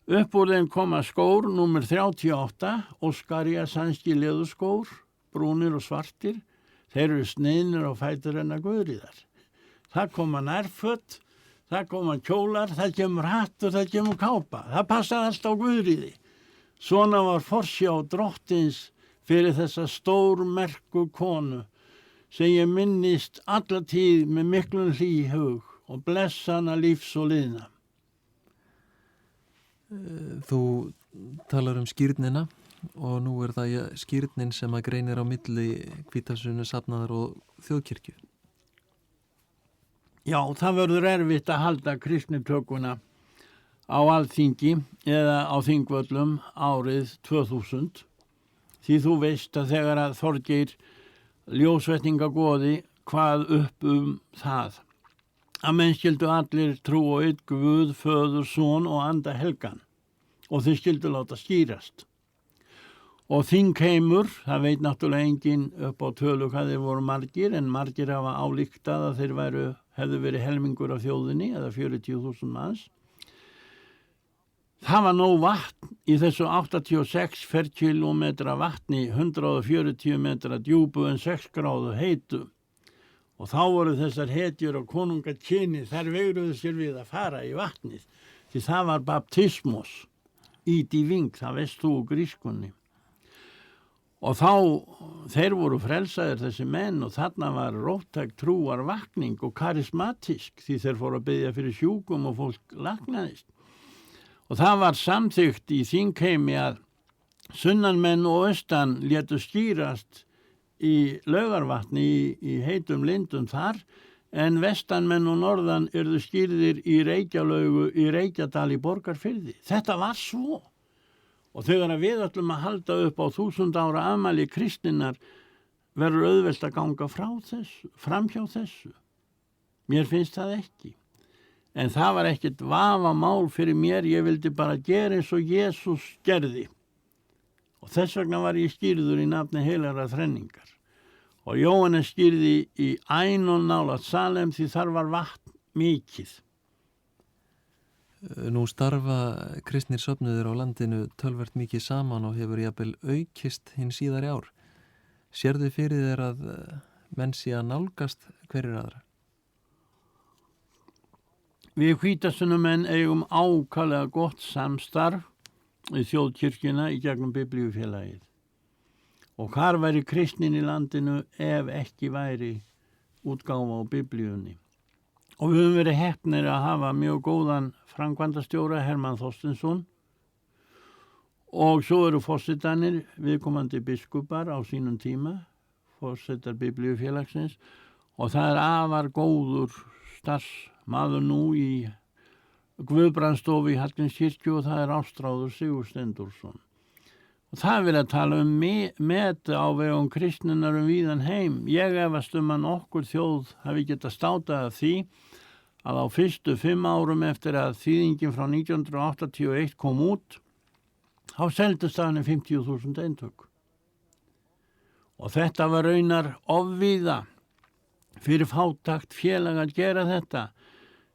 Upp úr þeim koma skór, númer 38, Óskaría sænski leðurskór, brúnir og svartir. Þeir eru sneiðnir á fætur hennar Guðríðar. Það koma nærföt, það koma kjólar, það kemur hatt og það kemur kápa. Það passar allt á Guðríði. Svona var forsjá drottins fyrir þessa stórmerku konu sem ég minnist alla tíð með miklum hlýhug og blessa hana lífs og liðna. Þú talar skírnina og nú það skírnin sem að greinir á milli Hvítasunnu safnaðar og þjóðkirkju. Já, það verður erfitt að halda kristnitökuna á Alþingi eða á Þingvöllum árið 2000. Því þú veist að þegar að Þorgeir ljósvetningagoði hvað upp það. Að menn skildu allir trú á einn Guð, Föður, Son og Anda helgan og þeir skildu láta skýrast. Og þingheimur, það veit náttúrulega enginn upp á tölu hvað þeir voru margir, en margir hafa álíktað að þeir hefðu verið helmingur af þjóðinni eða 40.000 manns. Það var nóg vatn í þessu 86 ferkilometra vatni, 140 metra djúpu en 6 gráðu heitu. Og þá voru þessar hetjur og konungakyni, þær veigruðu sér við að fara í vatnið. Því það var baptismos, ídiving, það veist þú úr grískunni. Og þá, þeir voru frelsaðir þessi menn og þarna var róttæk trúarvakning og karismatísk því þeir fóru að biðja fyrir sjúkum og fólk lagnaðist. Og það var samþykkt í þingheimi að sunnanmenn og austan létu skýrast í Laugarvatni í heitum lindum þar, en vestanmenn og norðan yrðu skýrðir í Reykjalaugu í Reykjadal í Borgarfirði. Þetta var svo. Og þegar við ætlum að halda upp á 1000 ára afmæli kristninnar verður auðvelt að ganga framhjá þessu. Mér finnst það ekki. En það var ekkert vafamál fyrir mér, ég vildi bara gera eins og Jesús gerði. Og þess vegna var ég skýrður í nafni heilagra þrenningar. Og Jóhannes skýrði í Ænon nálægt Salem því þar var vatn mikið. Nú starfa kristnir söfnuðir á landinu tölvert mikið saman og hefur jafnvel aukist hinn síðari ár. Sérðu fyrir þér að menn sé að nálgast hverjir aðra? Við Hvítasunnumenn eigum ákaflega gott samstarf í þjóðkirkjuna í gegnum Biblíufélagið. Og hvar væri kristnin í landinu ef ekki væri útgáfa á Biblíunni. Og við höfum verið heppnir að hafa mjög góðan framkvæmdastjóra Hermann Þorsteinsson og svo eru forsetarnir viðkomandi biskupar á sínum tíma, forsetar Biblíufélagsins og það afar góður starfsmaður nú í Guðbrandsstofu í Hallgrímskirkju og það Ástráður Sigursteindorsson. Og það verið að tala met á vegum kristninnar víðan heim. Ég efast að nokkur þjóð hafi getað státað af því að á fyrstu 5 árum eftir að þýðingin frá 1981 kom út, þá seldist hann 50.000 eintök. Og þetta var raunar ofvíða fyrir fátækt félag að gera þetta.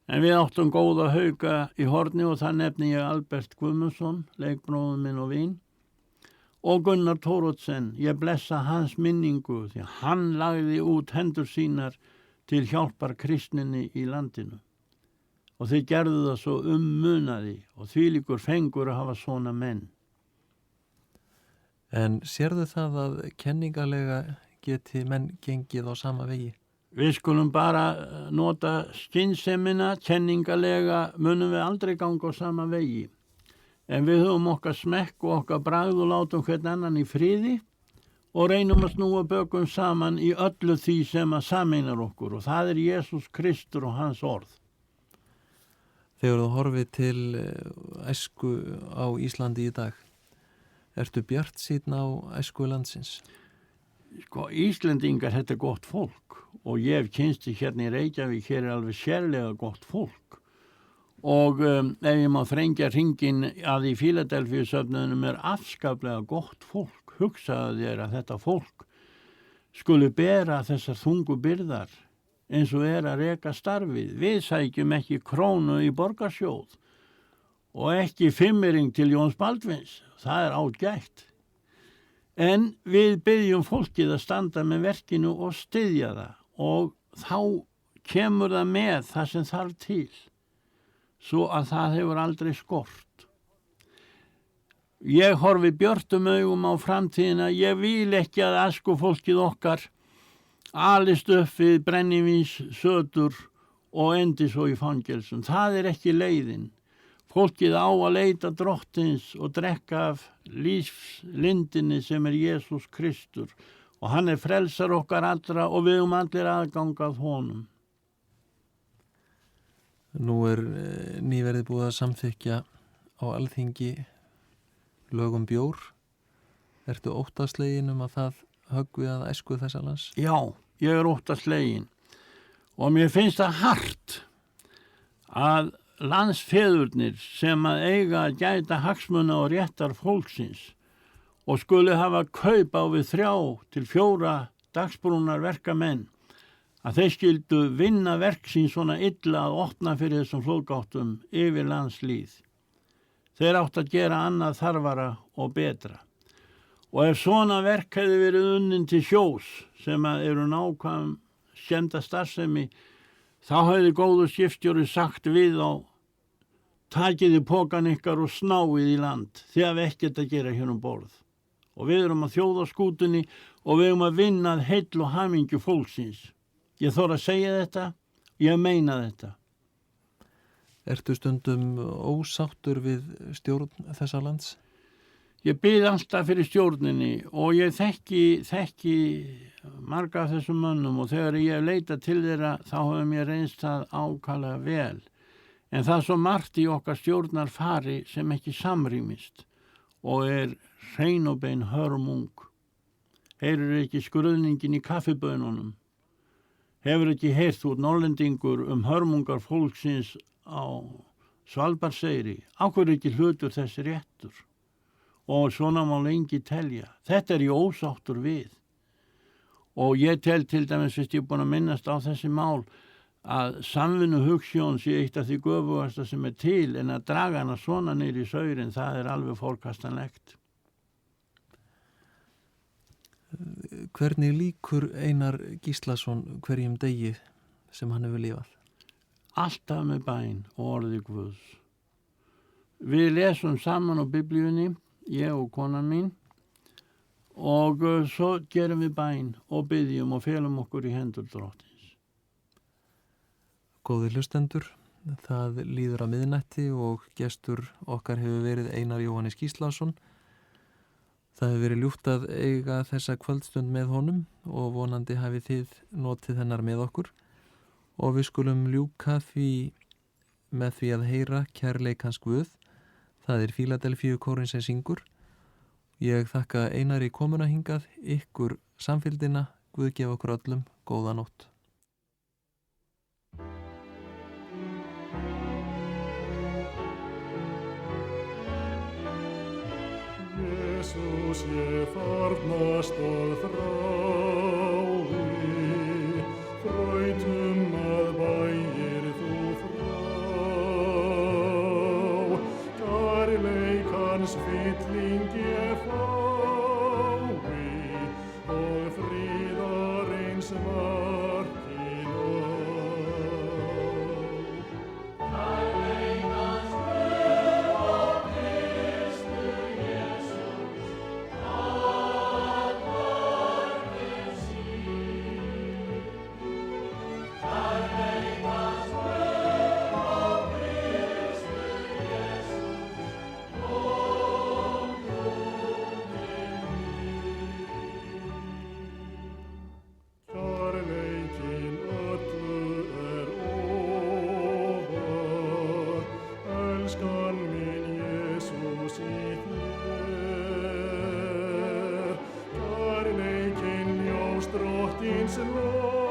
En við áttum góða hauka í horni og það nefni ég Albert Guðmundsson, leikbróður minn og vin, og Gunnar Thoroddsen, ég blessa hans minningu því að hann lagði út hendur sínar til hjálpar kristninni í landinu. Og þeir gerðu það svo munaði og þvílíkur fengur að hafa svona menn. En sérðu það að kenningalega geti menn gengið á sama vegi? Við skulum bara nota skynsemina, kenningalega munum við aldrei ganga á sama vegi. en við höfum okkar smekk og okkar bragð og látum hvern annan í friði og reynum að snúa bökum saman í öllu því sem að sameinar okkur og það er Jesús Kristur og hans orð. Þegar þú horfið til æsku á Íslandi í dag, ertu bjartsýnn á æsku landsins? Sko, Íslendingar, þetta er gott fólk og ég hef kynst því hérna í Reykjavík, hér er alveg sérlega gott fólk og ef ég má þrengja hringinn að í Fíladelfíusöfnunum er afskaplega gott fólk. Hugsaðu þér að þetta fólk skuli bera þessar þungu byrðar eins og er að reka starfið. Við sækjum ekki krónu í borgarsjóð og ekki fimmering til Jóns Baldvins, það er ágætt. En við byggjum fólkið að standa með verkinu og styðja það og þá kemur það með það sem þarf til, svo að það hefur aldrei skort. Ég horfi björtum augum á framtíðina, ég vil ekki að æskufólkið okkar alist upp við brennivíns sötur og endi svo í fangelsum. Það er ekki leiðin. Fólkið á að leita drottins og drekka af lífslindinni sem er Jesús Kristur og hann er frelsar okkar allra og við allir aðgang að honum. Nú er nýverið búið að samþykkja á Alþingi lögum bjór. Ertu óttaslegin að það höggvi að æsku þessa lands? Já, ég er óttaslegin og mér finnst það hart að landsfeðurnir sem að eiga að gæta hagsmuna og réttar fólksins og skuli hafa kaup á við 3 til 4 dagsbrúnar verkamenn að þeir skyldu vinna verk sín svona illa að opna fyrir þessum flóðgáttum yfir landslýð. Þeir átt að gera annað þarfara og betra. Og ef svona verk hefði verið unnin til sjós sem að eru nákvæm skemmda starfsemi, þá hefði góður skipstjóri sagt við á takiði pokan ykkar og snáið í land, þið hafi ekkert að gera hér borð. Og við erum að þjóðarskútunni og við erum að vinna heill og hamingju fólksins. Ég þarf að segja þetta, ég meina þetta. Ertu stundum ósáttur við stjórn þessa lands? Ég bið alltaf fyrir stjórninni og ég þekki marga af þessum mönnum og þegar ég leita til þeirra þá hefur mér reynst það ákaflega vel. En það er svo margt í okkar stjórnar fari sem ekki samrýmist og er hrein og bein hörmung. Heyrur ekki skruðningin í kaffibönunum? Hefur ekki heyrt út norlendingur hörmungar fólksins á Svalbardseyri? Á hverju ekki hlutur þessi réttur? Og svona má lengi telja. Þetta er ég ósáttur við. Og ég tel til dæmis, fyrst ég er búin að minnast á þessi mál, að samvinnu hugsjón sé eitt af því göfugasta sem er til en að draga hana svona niður í saurinn, það er alveg forkastanlegt. Hvernig líkur Einar Gíslason hverjum degi sem hann hefur lifað? Alltaf með bæn og orði Guðs. Við lesum saman á Biblíunni, ég og konan mín, og svo gerum við bæn og byggjum og felum okkur í hendur drottins. Góðir hlustendur, það líður að miðnætti og gestur okkar hefur verið Einar Jóhannes Gíslason. Það hefur verið ljúft að eiga þessa kvöldstund með honum og vonandi hafið þið notið hennar með okkur og við skulum ljúka því með því að heyra Kærleikans Guð. Það er Fíladelfíu kórinn sem syngur. Ég þakka Einari komuna hingað, ykkur samfylgdina, Guð gefa okkur öllum góða nótt. Jesus, ég farnast að þrái, þrautum að bægir þú frá. Kærleikans fylling ég fái og friðarins marki ná. eins lof